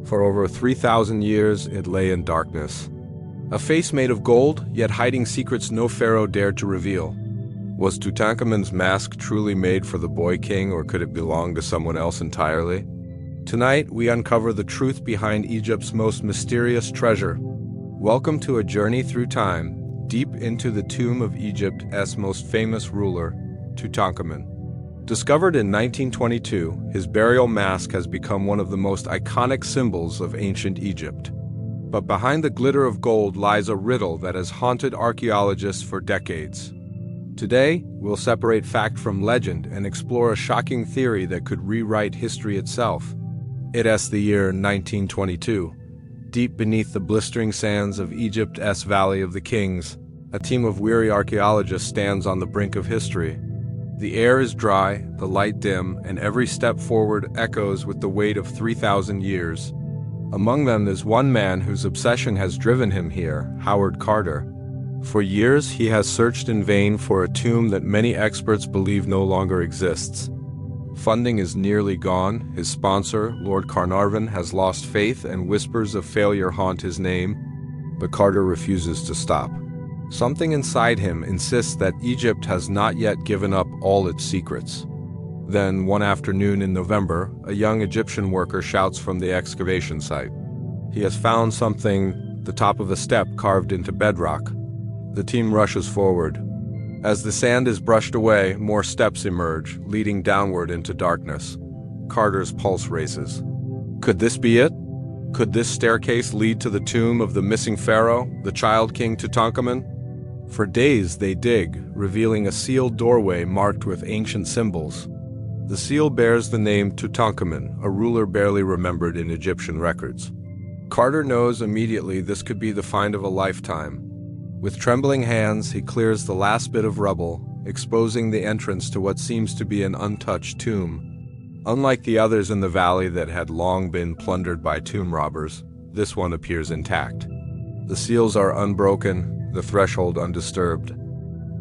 For over 3,000 years, it lay in darkness. A face made of gold, yet hiding secrets no pharaoh dared to reveal. Was Tutankhamun's mask truly made for the boy king, or could it belong to someone else entirely? Tonight, we uncover the truth behind Egypt's most mysterious treasure. Welcome to a journey through time, deep into the tomb of Egypt's most famous ruler, Tutankhamun. Discovered in 1922, his burial mask has become one of the most iconic symbols of ancient Egypt. But behind the glitter of gold lies a riddle that has haunted archaeologists for decades. Today, we'll separate fact from legend and explore a shocking theory that could rewrite history itself. It's the year 1922. Deep beneath the blistering sands of Egypt's Valley of the Kings, a team of weary archaeologists stands on the brink of history. The air is dry, the light dim, and every step forward echoes with the weight of 3,000 years. Among them is one man whose obsession has driven him here, Howard Carter. For years, he has searched in vain for a tomb that many experts believe no longer exists. Funding is nearly gone, his sponsor, Lord Carnarvon, has lost faith, and whispers of failure haunt his name, but Carter refuses to stop. Something inside him insists that Egypt has not yet given up all its secrets. Then, one afternoon in November, a young Egyptian worker shouts from the excavation site. He has found something, the top of a step carved into bedrock. The team rushes forward. As the sand is brushed away, more steps emerge, leading downward into darkness. Carter's pulse races. Could this be it? Could this staircase lead to the tomb of the missing pharaoh, the child king Tutankhamun? For days they dig, revealing a sealed doorway marked with ancient symbols. The seal bears the name Tutankhamun, a ruler barely remembered in Egyptian records. Carter knows immediately this could be the find of a lifetime. With trembling hands, he clears the last bit of rubble, exposing the entrance to what seems to be an untouched tomb. Unlike the others in the valley that had long been plundered by tomb robbers, this one appears intact. The seals are unbroken, the threshold undisturbed.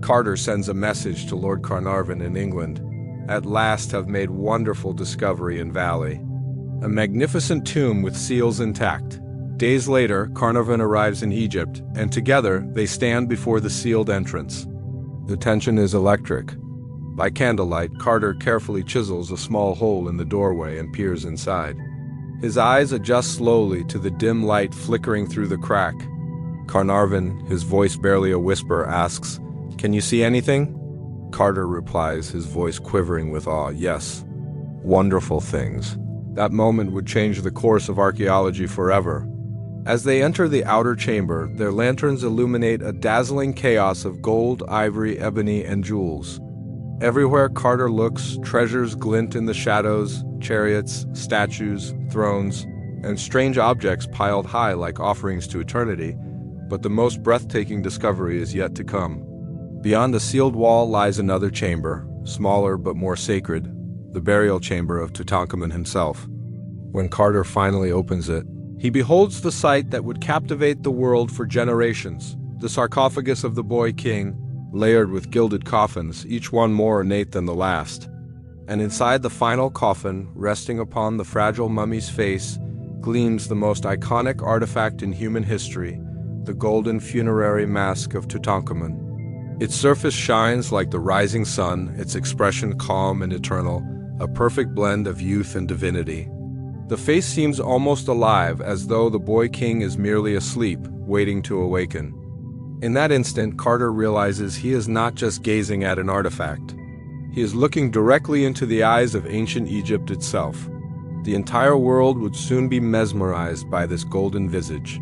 Carter sends a message to Lord Carnarvon in England. At last have made wonderful discovery in valley. A magnificent tomb with seals intact. Days later, Carnarvon arrives in Egypt, and together they stand before the sealed entrance. The tension is electric. By candlelight, Carter carefully chisels a small hole in the doorway and peers inside. His eyes adjust slowly to the dim light flickering through the crack. Carnarvon, his voice barely a whisper, asks, "Can you see anything?" Carter replies, his voice quivering with awe, "Yes. Wonderful things." That moment would change the course of archaeology forever. As they enter the outer chamber, their lanterns illuminate a dazzling chaos of gold, ivory, ebony, and jewels. Everywhere Carter looks, treasures glint in the shadows, chariots, statues, thrones, and strange objects piled high like offerings to eternity. But the most breathtaking discovery is yet to come. Beyond the sealed wall lies another chamber, smaller but more sacred, the burial chamber of Tutankhamun himself. When Carter finally opens it, he beholds the sight that would captivate the world for generations, the sarcophagus of the boy king, layered with gilded coffins, each one more ornate than the last. And inside the final coffin, resting upon the fragile mummy's face, gleams the most iconic artifact in human history, the golden funerary mask of Tutankhamun. Its surface shines like the rising sun, its expression calm and eternal, a perfect blend of youth and divinity. The face seems almost alive, as though the boy king is merely asleep, waiting to awaken. In that instant, Carter realizes he is not just gazing at an artifact. He is looking directly into the eyes of ancient Egypt itself. The entire world would soon be mesmerized by this golden visage,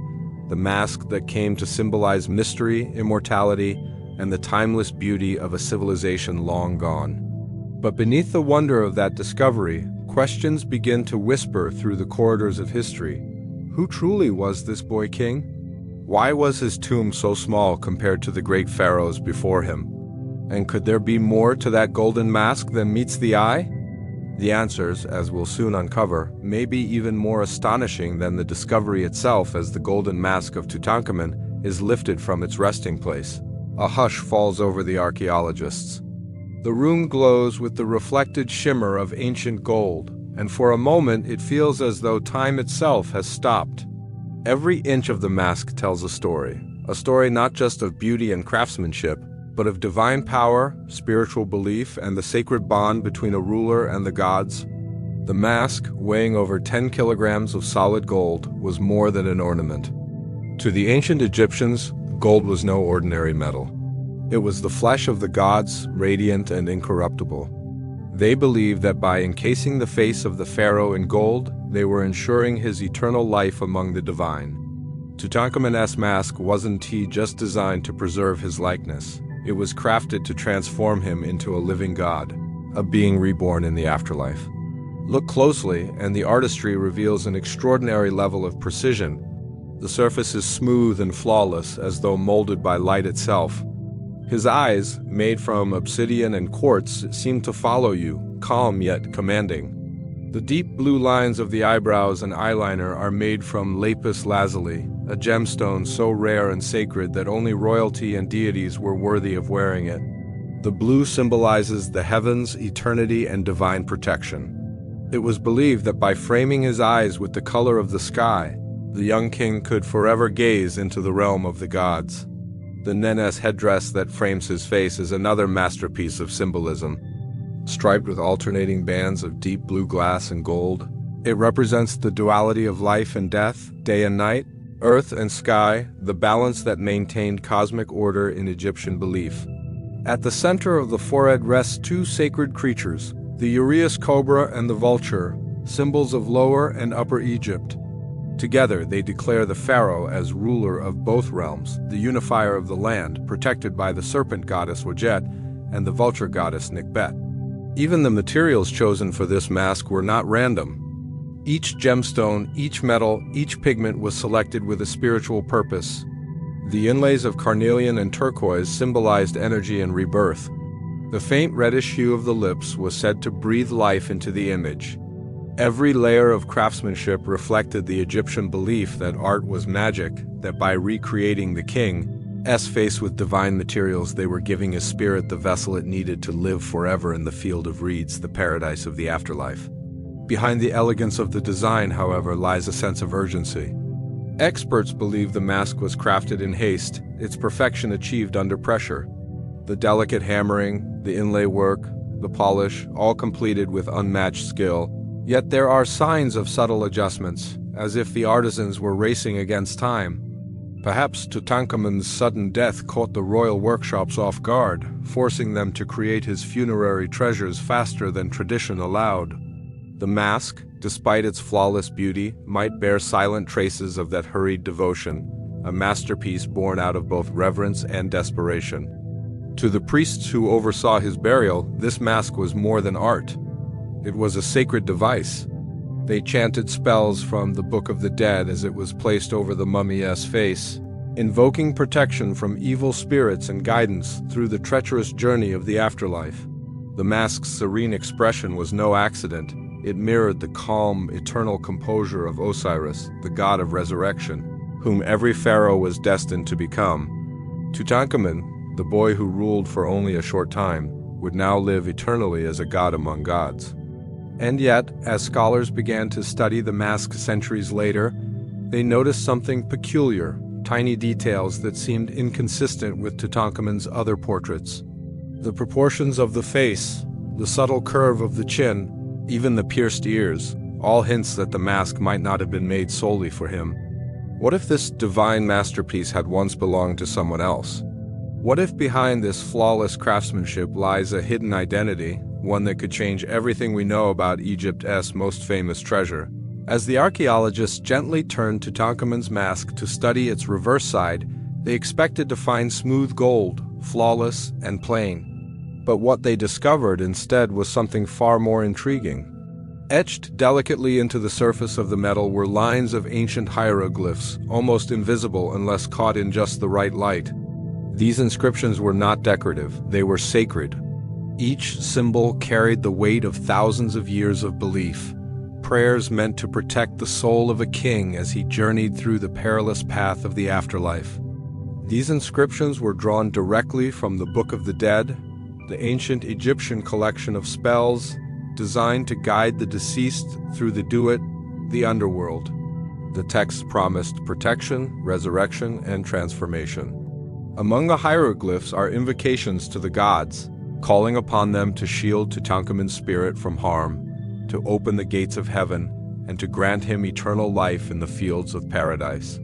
the mask that came to symbolize mystery, immortality, and the timeless beauty of a civilization long gone. But beneath the wonder of that discovery, questions begin to whisper through the corridors of history. Who truly was this boy king? Why was his tomb so small compared to the great pharaohs before him? And could there be more to that golden mask than meets the eye? The answers, as we'll soon uncover, may be even more astonishing than the discovery itself, as the golden mask of Tutankhamun is lifted from its resting place. A hush falls over the archaeologists. The room glows with the reflected shimmer of ancient gold, and for a moment it feels as though time itself has stopped. Every inch of the mask tells a story not just of beauty and craftsmanship, but of divine power, spiritual belief, and the sacred bond between a ruler and the gods. The mask, weighing over 10 kilograms of solid gold, was more than an ornament. To the ancient Egyptians, gold was no ordinary metal. It was the flesh of the gods, radiant and incorruptible. They believed that by encasing the face of the pharaoh in gold, they were ensuring his eternal life among the divine. Tutankhamun's mask wasn't just designed to preserve his likeness. It was crafted to transform him into a living god, a being reborn in the afterlife. Look closely, and the artistry reveals an extraordinary level of precision. The surface is smooth and flawless, as though molded by light itself. His eyes, made from obsidian and quartz, seem to follow you, calm yet commanding. The deep blue lines of the eyebrows and eyeliner are made from lapis lazuli, a gemstone so rare and sacred that only royalty and deities were worthy of wearing it. The blue symbolizes the heavens, eternity, and divine protection. It was believed that by framing his eyes with the color of the sky, the young king could forever gaze into the realm of the gods. The Nenes headdress that frames his face is another masterpiece of symbolism. Striped with alternating bands of deep blue glass and gold, it represents the duality of life and death, day and night, earth and sky, the balance that maintained cosmic order in Egyptian belief. At the center of the forehead rest two sacred creatures, the uraeus cobra and the vulture, symbols of Lower and Upper Egypt. Together, they declare the pharaoh as ruler of both realms, the unifier of the land, protected by the serpent goddess Wajet and the vulture goddess Nikbet. Even the materials chosen for this mask were not random. Each gemstone, each metal, each pigment was selected with a spiritual purpose. The inlays of carnelian and turquoise symbolized energy and rebirth. The faint reddish hue of the lips was said to breathe life into the image. Every layer of craftsmanship reflected the Egyptian belief that art was magic, that by recreating the king's face with divine materials, they were giving his spirit the vessel it needed to live forever in the field of reeds, the paradise of the afterlife. Behind the elegance of the design, however, lies a sense of urgency. Experts believe the mask was crafted in haste, its perfection achieved under pressure. The delicate hammering, the inlay work, the polish, all completed with unmatched skill. Yet there are signs of subtle adjustments, as if the artisans were racing against time. Perhaps Tutankhamun's sudden death caught the royal workshops off guard, forcing them to create his funerary treasures faster than tradition allowed. The mask, despite its flawless beauty, might bear silent traces of that hurried devotion, a masterpiece born out of both reverence and desperation. To the priests who oversaw his burial, this mask was more than art. It was a sacred device. They chanted spells from the Book of the Dead as it was placed over the mummy's face, invoking protection from evil spirits and guidance through the treacherous journey of the afterlife. The mask's serene expression was no accident. It mirrored the calm, eternal composure of Osiris, the god of resurrection, whom every pharaoh was destined to become. Tutankhamun, the boy who ruled for only a short time, would now live eternally as a god among gods. And yet, as scholars began to study the mask centuries later, they noticed something peculiar, tiny details that seemed inconsistent with Tutankhamun's other portraits. The proportions of the face, the subtle curve of the chin, even the pierced ears, all hints that the mask might not have been made solely for him. What if this divine masterpiece had once belonged to someone else? What if behind this flawless craftsmanship lies a hidden identity, one that could change everything we know about Egypt's most famous treasure? As the archaeologists gently turned Tutankhamun's mask to study its reverse side, they expected to find smooth gold, flawless and plain. But what they discovered instead was something far more intriguing. Etched delicately into the surface of the metal were lines of ancient hieroglyphs, almost invisible unless caught in just the right light. These inscriptions were not decorative, they were sacred. Each symbol carried the weight of thousands of years of belief, prayers meant to protect the soul of a king as he journeyed through the perilous path of the afterlife. These inscriptions were drawn directly from the Book of the Dead, the ancient Egyptian collection of spells, designed to guide the deceased through the underworld. The text promised protection, resurrection, and transformation. Among the hieroglyphs are invocations to the gods, calling upon them to shield Tutankhamun's spirit from harm, to open the gates of heaven, and to grant him eternal life in the fields of paradise.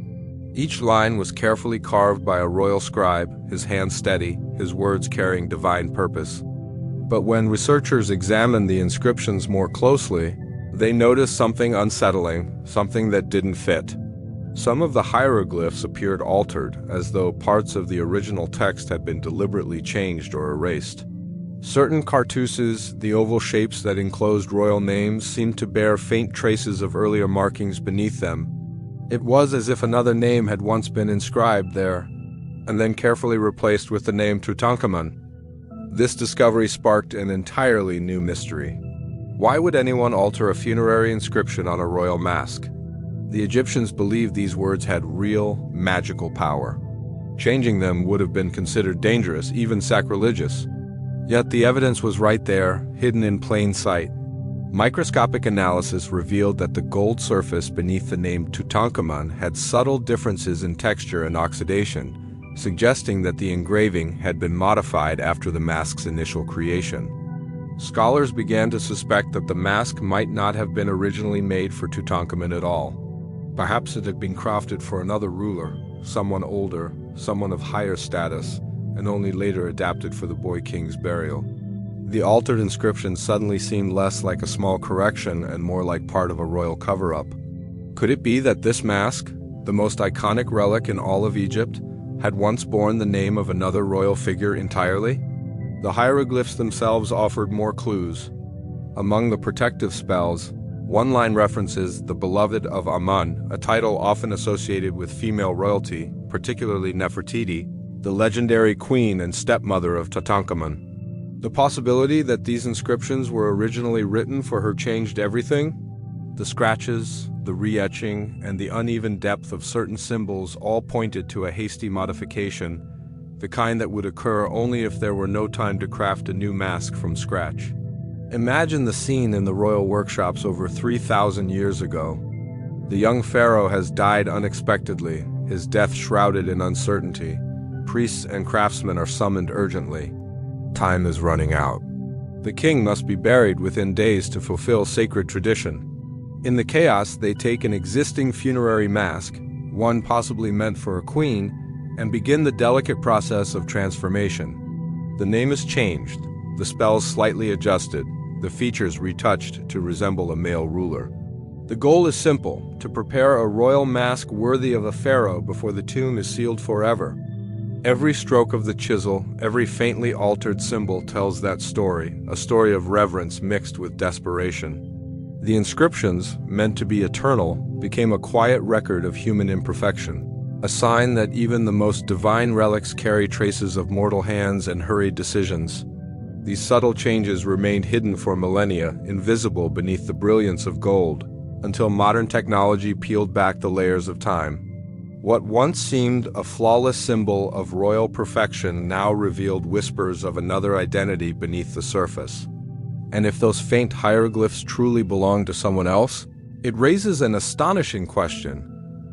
Each line was carefully carved by a royal scribe, his hand steady, his words carrying divine purpose. But when researchers examined the inscriptions more closely, they noticed something unsettling, something that didn't fit. Some of the hieroglyphs appeared altered, as though parts of the original text had been deliberately changed or erased. Certain cartouches, the oval shapes that enclosed royal names, seemed to bear faint traces of earlier markings beneath them. It was as if another name had once been inscribed there, and then carefully replaced with the name Tutankhamun. This discovery sparked an entirely new mystery. Why would anyone alter a funerary inscription on a royal mask? The Egyptians believed these words had real, magical power. Changing them would have been considered dangerous, even sacrilegious. Yet the evidence was right there, hidden in plain sight. Microscopic analysis revealed that the gold surface beneath the name Tutankhamun had subtle differences in texture and oxidation, suggesting that the engraving had been modified after the mask's initial creation. Scholars began to suspect that the mask might not have been originally made for Tutankhamun at all. Perhaps it had been crafted for another ruler, someone older, someone of higher status, and only later adapted for the boy king's burial. The altered inscription suddenly seemed less like a small correction and more like part of a royal cover-up. Could it be that this mask, the most iconic relic in all of Egypt, had once borne the name of another royal figure entirely? The hieroglyphs themselves offered more clues. Among the protective spells, one line references the beloved of Amun, a title often associated with female royalty, particularly Nefertiti, the legendary queen and stepmother of Tutankhamun. The possibility that these inscriptions were originally written for her changed everything. The scratches, the re-etching, and the uneven depth of certain symbols all pointed to a hasty modification, the kind that would occur only if there were no time to craft a new mask from scratch. Imagine the scene in the royal workshops over 3,000 years ago. The young pharaoh has died unexpectedly, his death shrouded in uncertainty. Priests and craftsmen are summoned urgently. Time is running out. The king must be buried within days to fulfill sacred tradition. In the chaos, they take an existing funerary mask, one possibly meant for a queen, and begin the delicate process of transformation. The name is changed, the spells slightly adjusted, the features retouched to resemble a male ruler. The goal is simple: to prepare a royal mask worthy of a pharaoh before the tomb is sealed forever. Every stroke of the chisel, every faintly altered symbol tells that story, a story of reverence mixed with desperation. The inscriptions, meant to be eternal, became a quiet record of human imperfection, a sign that even the most divine relics carry traces of mortal hands and hurried decisions. These subtle changes remained hidden for millennia, invisible beneath the brilliance of gold, until modern technology peeled back the layers of time. What once seemed a flawless symbol of royal perfection now revealed whispers of another identity beneath the surface. And if those faint hieroglyphs truly belonged to someone else, it raises an astonishing question: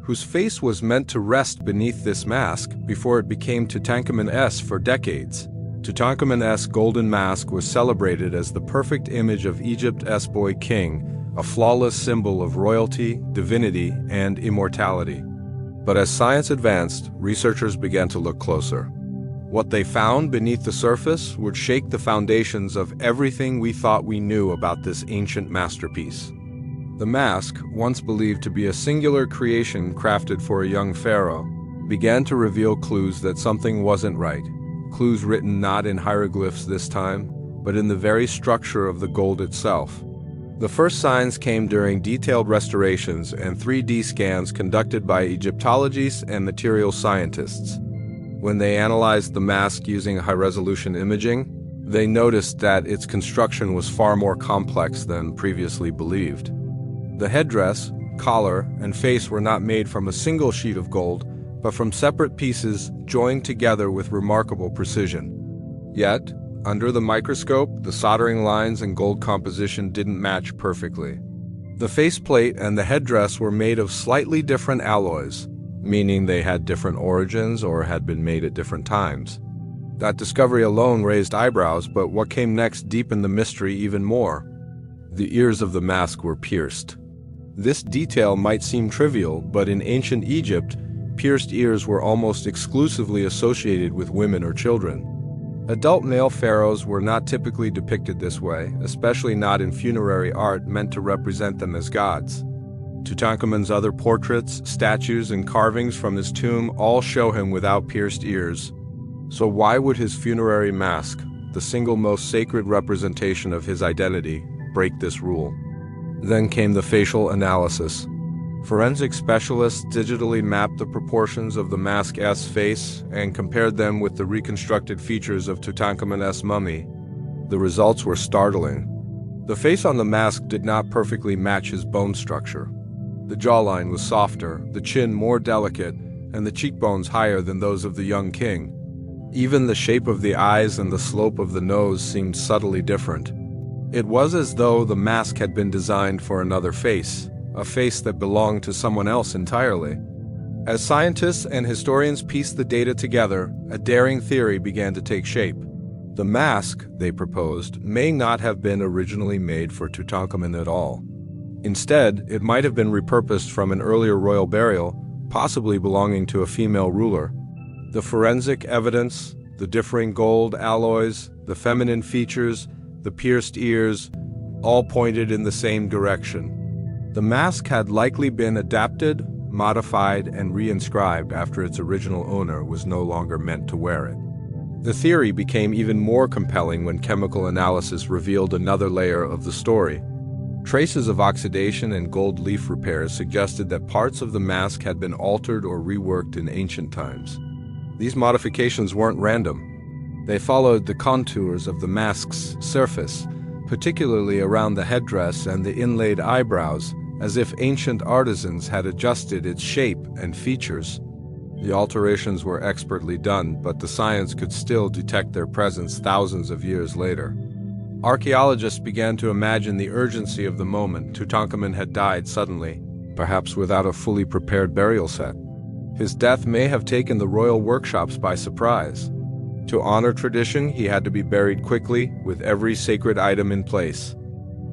whose face was meant to rest beneath this mask before it became Tutankhamun's for decades? Tutankhamun's golden mask was celebrated as the perfect image of Egypt's boy king, a flawless symbol of royalty, divinity, and immortality. But as science advanced, researchers began to look closer. What they found beneath the surface would shake the foundations of everything we thought we knew about this ancient masterpiece. The mask, once believed to be a singular creation crafted for a young pharaoh, began to reveal clues that something wasn't right. Clues written not in hieroglyphs this time, but in the very structure of the gold itself. The first signs came during detailed restorations and 3D scans conducted by Egyptologists and material scientists. When they analyzed the mask using high-resolution imaging, they noticed that its construction was far more complex than previously believed. The headdress, collar, and face were not made from a single sheet of gold, but from separate pieces joined together with remarkable precision. Yet, Under the microscope, the soldering lines and gold composition didn't match perfectly. The faceplate and the headdress were made of slightly different alloys, meaning they had different origins or had been made at different times. That discovery alone raised eyebrows, but what came next deepened the mystery even more. The ears of the mask were pierced. This detail might seem trivial, but in ancient Egypt, pierced ears were almost exclusively associated with women or children. Adult male pharaohs were not typically depicted this way, especially not in funerary art meant to represent them as gods. Tutankhamun's other portraits, statues, and carvings from his tomb all show him without pierced ears. So why would his funerary mask, the single most sacred representation of his identity, break this rule? Then came the facial analysis. Forensic specialists digitally mapped the proportions of the mask's face and compared them with the reconstructed features of Tutankhamun's mummy. The results were startling. The face on the mask did not perfectly match his bone structure. The jawline was softer, the chin more delicate, and the cheekbones higher than those of the young king. Even the shape of the eyes and the slope of the nose seemed subtly different. It was as though the mask had been designed for another face, a face that belonged to someone else entirely. As scientists and historians pieced the data together, a daring theory began to take shape. The mask, they proposed, may not have been originally made for Tutankhamun at all. Instead, it might have been repurposed from an earlier royal burial, possibly belonging to a female ruler. The forensic evidence, the differing gold alloys, the feminine features, the pierced ears, all pointed in the same direction. The mask had likely been adapted, modified, and reinscribed after its original owner was no longer meant to wear it. The theory became even more compelling when chemical analysis revealed another layer of the story. Traces of oxidation and gold leaf repairs suggested that parts of the mask had been altered or reworked in ancient times. These modifications weren't random. They followed the contours of the mask's surface, particularly around the headdress and the inlaid eyebrows, as if ancient artisans had adjusted its shape and features. The alterations were expertly done, but the science could still detect their presence thousands of years later. Archaeologists began to imagine the urgency of the moment. Tutankhamun had died suddenly, perhaps without a fully prepared burial set. His death may have taken the royal workshops by surprise. To honor tradition, he had to be buried quickly, with every sacred item in place.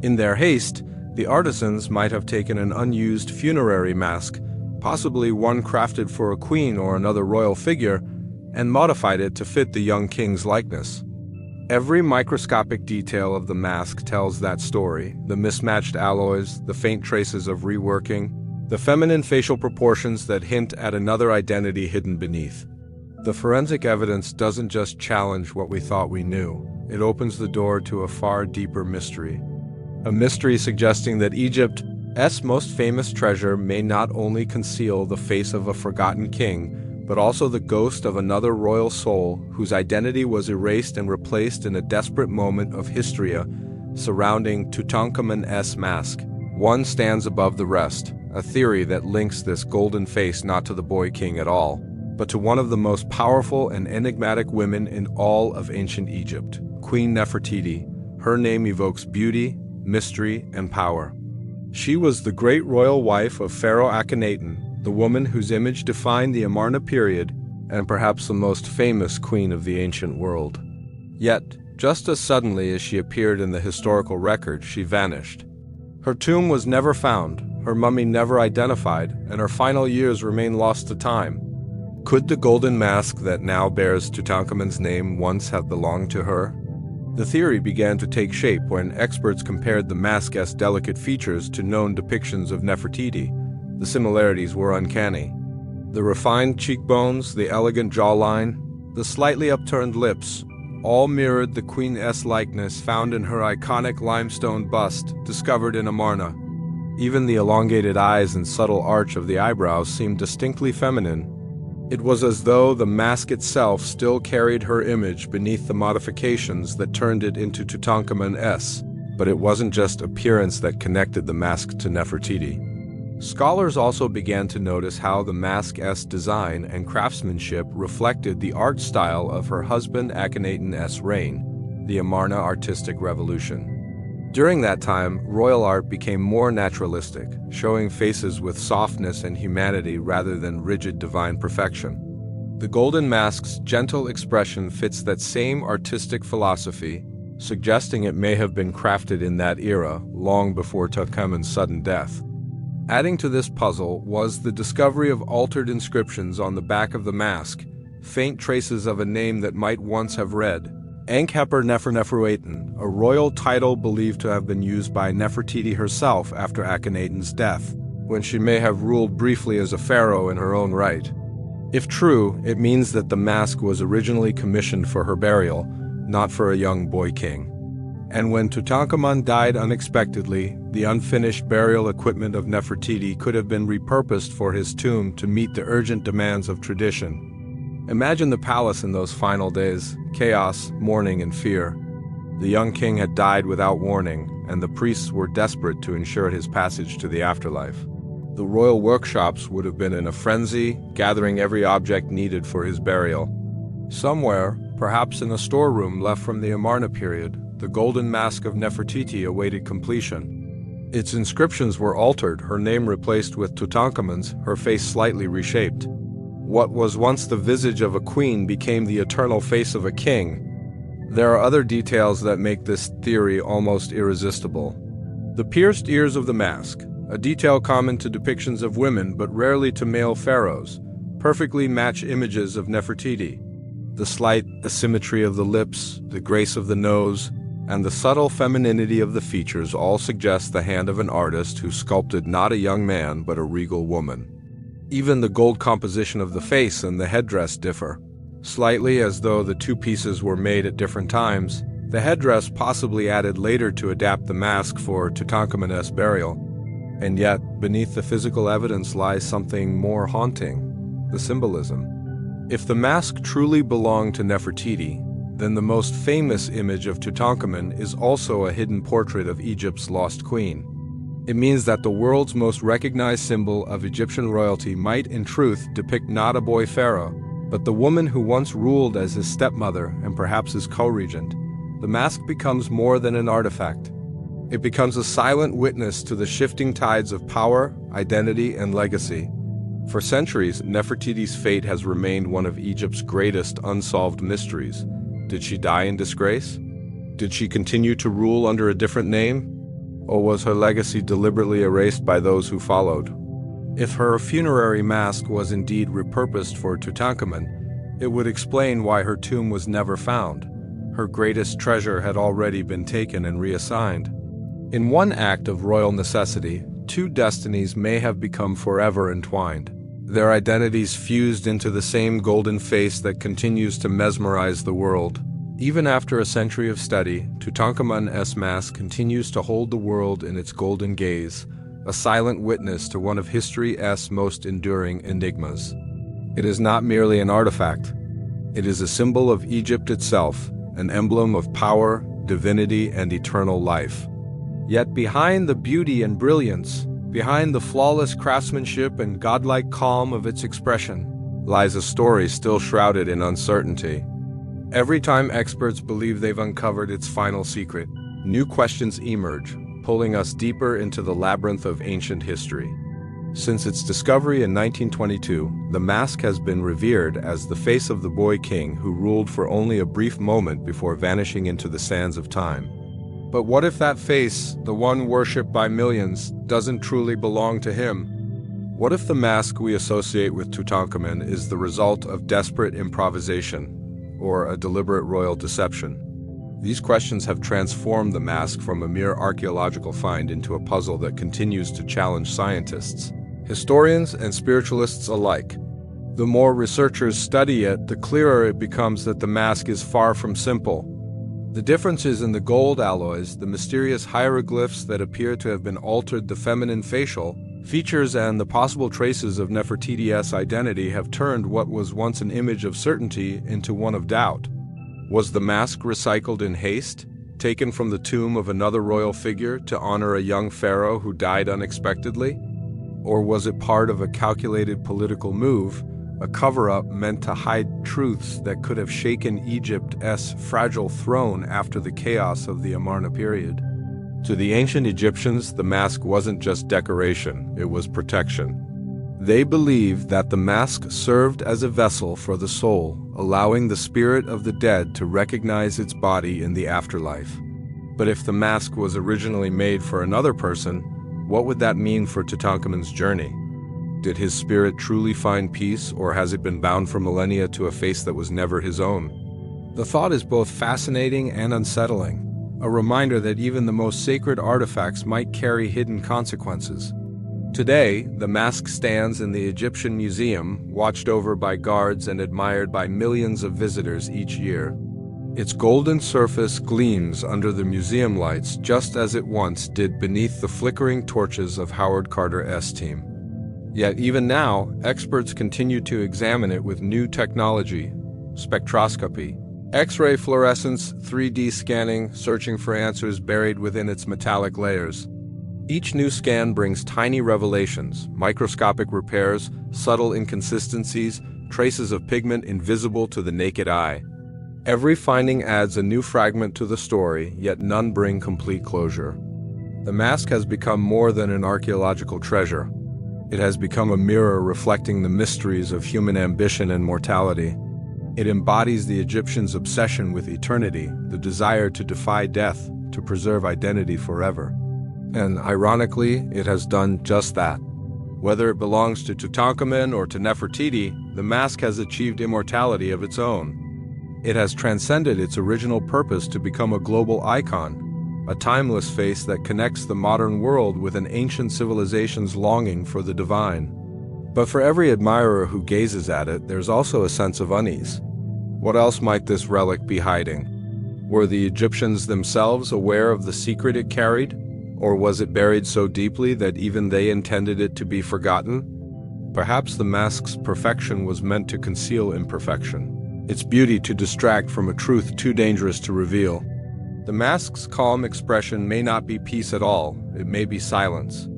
In their haste, the artisans might have taken an unused funerary mask, possibly one crafted for a queen or another royal figure, and modified it to fit the young king's likeness. Every microscopic detail of the mask tells that story: the mismatched alloys, the faint traces of reworking, the feminine facial proportions that hint at another identity hidden beneath. The forensic evidence doesn't just challenge what we thought we knew, it opens the door to a far deeper mystery. A mystery suggesting that Egypt's most famous treasure may not only conceal the face of a forgotten king, but also the ghost of another royal soul whose identity was erased and replaced in a desperate moment of hysteria surrounding Tutankhamun's mask. One stands above the rest, a theory that links this golden face not to the boy king at all, but to one of the most powerful and enigmatic women in all of ancient Egypt, Queen Nefertiti. Her name evokes beauty, mystery, and power. She was the great royal wife of Pharaoh Akhenaten, the woman whose image defined the Amarna period, and perhaps the most famous queen of the ancient world. Yet, just as suddenly as she appeared in the historical record, she vanished. Her tomb was never found, her mummy never identified, and her final years remain lost to time. Could the golden mask that now bears Tutankhamun's name once have belonged to her? The theory began to take shape when experts compared the mask's delicate features to known depictions of Nefertiti. The similarities were uncanny. The refined cheekbones, the elegant jawline, the slightly upturned lips, all mirrored the queen's likeness found in her iconic limestone bust discovered in Amarna. Even the elongated eyes and subtle arch of the eyebrows seemed distinctly feminine. It was as though the mask itself still carried her image beneath the modifications that turned it into Tutankhamun's. But it wasn't just appearance that connected the mask to Nefertiti. Scholars also began to notice how the mask's design and craftsmanship reflected the art style of her husband Akhenaten's reign. the Amarna artistic revolution. During that time, royal art became more naturalistic, showing faces with softness and humanity rather than rigid divine perfection. The golden mask's gentle expression fits that same artistic philosophy, suggesting it may have been crafted in that era, long before Tutankhamun's sudden death. Adding to this puzzle was the discovery of altered inscriptions on the back of the mask, faint traces of a name that might once have read Queen Nefertiti, a royal title believed to have been used by Nefertiti herself after Akhenaten's death, when she may have ruled briefly as a pharaoh in her own right. If true, it means that the mask was originally commissioned for her burial, not for a young boy king. And when Tutankhamun died unexpectedly, the unfinished burial equipment of Nefertiti could have been repurposed for his tomb to meet the urgent demands of tradition. Imagine the palace in those final days: chaos, mourning, and fear. The young king had died without warning, and the priests were desperate to ensure his passage to the afterlife. The royal workshops would have been in a frenzy, gathering every object needed for his burial. Somewhere, perhaps in a storeroom left from the Amarna period, the golden mask of Nefertiti awaited completion. Its inscriptions were altered, her name replaced with Tutankhamun's, her face slightly reshaped. What was once the visage of a queen became the eternal face of a king. There are other details that make this theory almost irresistible. The pierced ears of the mask, a detail common to depictions of women but rarely to male pharaohs, perfectly match images of Nefertiti. The slight asymmetry of the lips, the grace of the nose, and the subtle femininity of the features all suggest the hand of an artist who sculpted not a young man but a regal woman. Even the gold composition of the face and the headdress differ. Slightly, as though the two pieces were made at different times, the headdress possibly added later to adapt the mask for Tutankhamun's burial. And yet, beneath the physical evidence lies something more haunting: the symbolism. If the mask truly belonged to Nefertiti, then the most famous image of Tutankhamun is also a hidden portrait of Egypt's lost queen. It means that the world's most recognized symbol of Egyptian royalty might in truth depict not a boy pharaoh, but the woman who once ruled as his stepmother and perhaps his co-regent. The mask becomes more than an artifact. It becomes a silent witness to the shifting tides of power, identity, and legacy. For centuries, Nefertiti's fate has remained one of Egypt's greatest unsolved mysteries. Did she die in disgrace? Did she continue to rule under a different name? Or was her legacy deliberately erased by those who followed? If her funerary mask was indeed repurposed for Tutankhamun, it would explain why her tomb was never found. Her greatest treasure had already been taken and reassigned. In one act of royal necessity, two destinies may have become forever entwined, their identities fused into the same golden face that continues to mesmerize the world. Even after a century of study, Tutankhamun's mask continues to hold the world in its golden gaze, a silent witness to one of history's most enduring enigmas. It is not merely an artifact. It is a symbol of Egypt itself, an emblem of power, divinity, and eternal life. Yet behind the beauty and brilliance, behind the flawless craftsmanship and godlike calm of its expression, lies a story still shrouded in uncertainty. Every time experts believe they've uncovered its final secret, new questions emerge, pulling us deeper into the labyrinth of ancient history. Since its discovery in 1922, the mask has been revered as the face of the boy king who ruled for only a brief moment before vanishing into the sands of time. But what if that face, the one worshipped by millions, doesn't truly belong to him? What if the mask we associate with Tutankhamun is the result of desperate improvisation, or a deliberate royal deception? These questions have transformed the mask from a mere archaeological find into a puzzle that continues to challenge scientists, historians, and spiritualists alike. The more researchers study it, the clearer it becomes that the mask is far from simple. The differences in the gold alloys, the mysterious hieroglyphs that appear to have been altered, the feminine facial features, and the possible traces of Nefertiti's identity have turned what was once an image of certainty into one of doubt. Was the mask recycled in haste, taken from the tomb of another royal figure to honor a young pharaoh who died unexpectedly? Or was it part of a calculated political move, a cover-up meant to hide truths that could have shaken Egypt's fragile throne after the chaos of the Amarna period. To the ancient Egyptians, the mask wasn't just decoration, it was protection. They believed that the mask served as a vessel for the soul, allowing the spirit of the dead to recognize its body in the afterlife. But if the mask was originally made for another person, what would that mean for Tutankhamun's journey? Did his spirit truly find peace, or has it been bound for millennia to a face that was never his own? The thought is both fascinating and unsettling, a reminder that even the most sacred artifacts might carry hidden consequences. Today, the mask stands in the Egyptian Museum, watched over by guards and admired by millions of visitors each year. Its golden surface gleams under the museum lights just as it once did beneath the flickering torches of Howard Carter's team. Yet even now, experts continue to examine it with new technology, spectroscopy, X-ray fluorescence, 3D scanning, searching for answers buried within its metallic layers. Each new scan brings tiny revelations, microscopic repairs, subtle inconsistencies, traces of pigment invisible to the naked eye. Every finding adds a new fragment to the story, yet none bring complete closure. The mask has become more than an archaeological treasure. It has become a mirror reflecting the mysteries of human ambition and mortality. It embodies the Egyptians' obsession with eternity, the desire to defy death, to preserve identity forever. And ironically, it has done just that. Whether it belongs to Tutankhamun or to Nefertiti, the mask has achieved immortality of its own. It has transcended its original purpose to become a global icon, a timeless face that connects the modern world with an ancient civilization's longing for the divine. But for every admirer who gazes at it, there's also a sense of unease. What else might this relic be hiding? Were the Egyptians themselves aware of the secret it carried? Or was it buried so deeply that even they intended it to be forgotten? Perhaps the mask's perfection was meant to conceal imperfection, its beauty to distract from a truth too dangerous to reveal. The mask's calm expression may not be peace at all, it may be silence.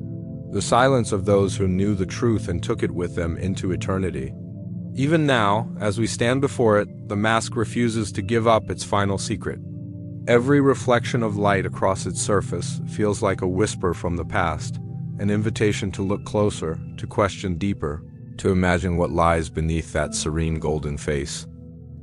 The silence of those who knew the truth and took it with them into eternity. Even now, as we stand before it, the mask refuses to give up its final secret. Every reflection of light across its surface feels like a whisper from the past, an invitation to look closer, to question deeper, to imagine what lies beneath that serene golden face.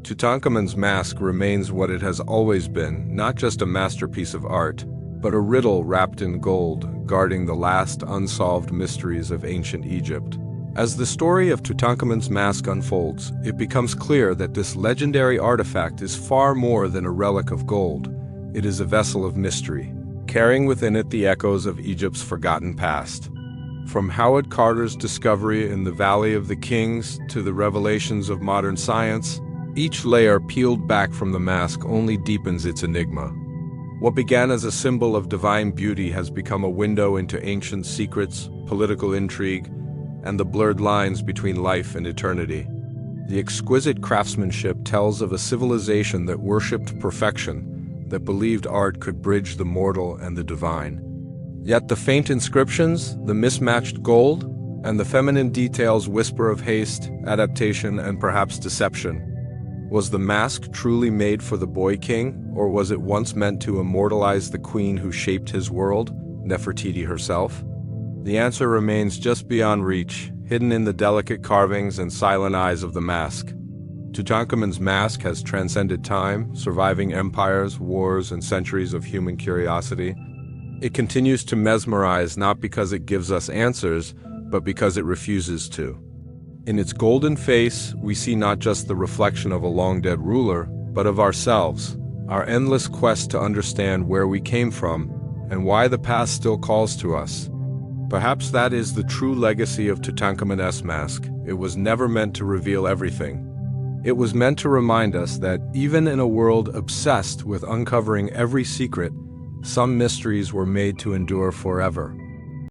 Tutankhamun's mask remains what it has always been, not just a masterpiece of art, but a riddle wrapped in gold, guarding the last unsolved mysteries of ancient Egypt. As the story of Tutankhamun's mask unfolds, it becomes clear that this legendary artifact is far more than a relic of gold. It is a vessel of mystery, carrying within it the echoes of Egypt's forgotten past. From Howard Carter's discovery in the Valley of the Kings to the revelations of modern science, each layer peeled back from the mask only deepens its enigma. What began as a symbol of divine beauty has become a window into ancient secrets, political intrigue, and the blurred lines between life and eternity. The exquisite craftsmanship tells of a civilization that worshipped perfection, that believed art could bridge the mortal and the divine. Yet the faint inscriptions, the mismatched gold, and the feminine details whisper of haste, adaptation, and perhaps deception. Was the mask truly made for the boy king, or was it once meant to immortalize the queen who shaped his world, Nefertiti herself? The answer remains just beyond reach, hidden in the delicate carvings and silent eyes of the mask. Tutankhamun's mask has transcended time, surviving empires, wars, and centuries of human curiosity. It continues to mesmerize not because it gives us answers, but because it refuses to. In its golden face, we see not just the reflection of a long-dead ruler, but of ourselves, our endless quest to understand where we came from and why the past still calls to us. Perhaps that is the true legacy of Tutankhamun's mask. It was never meant to reveal everything. It was meant to remind us that even in a world obsessed with uncovering every secret, some mysteries were made to endure forever.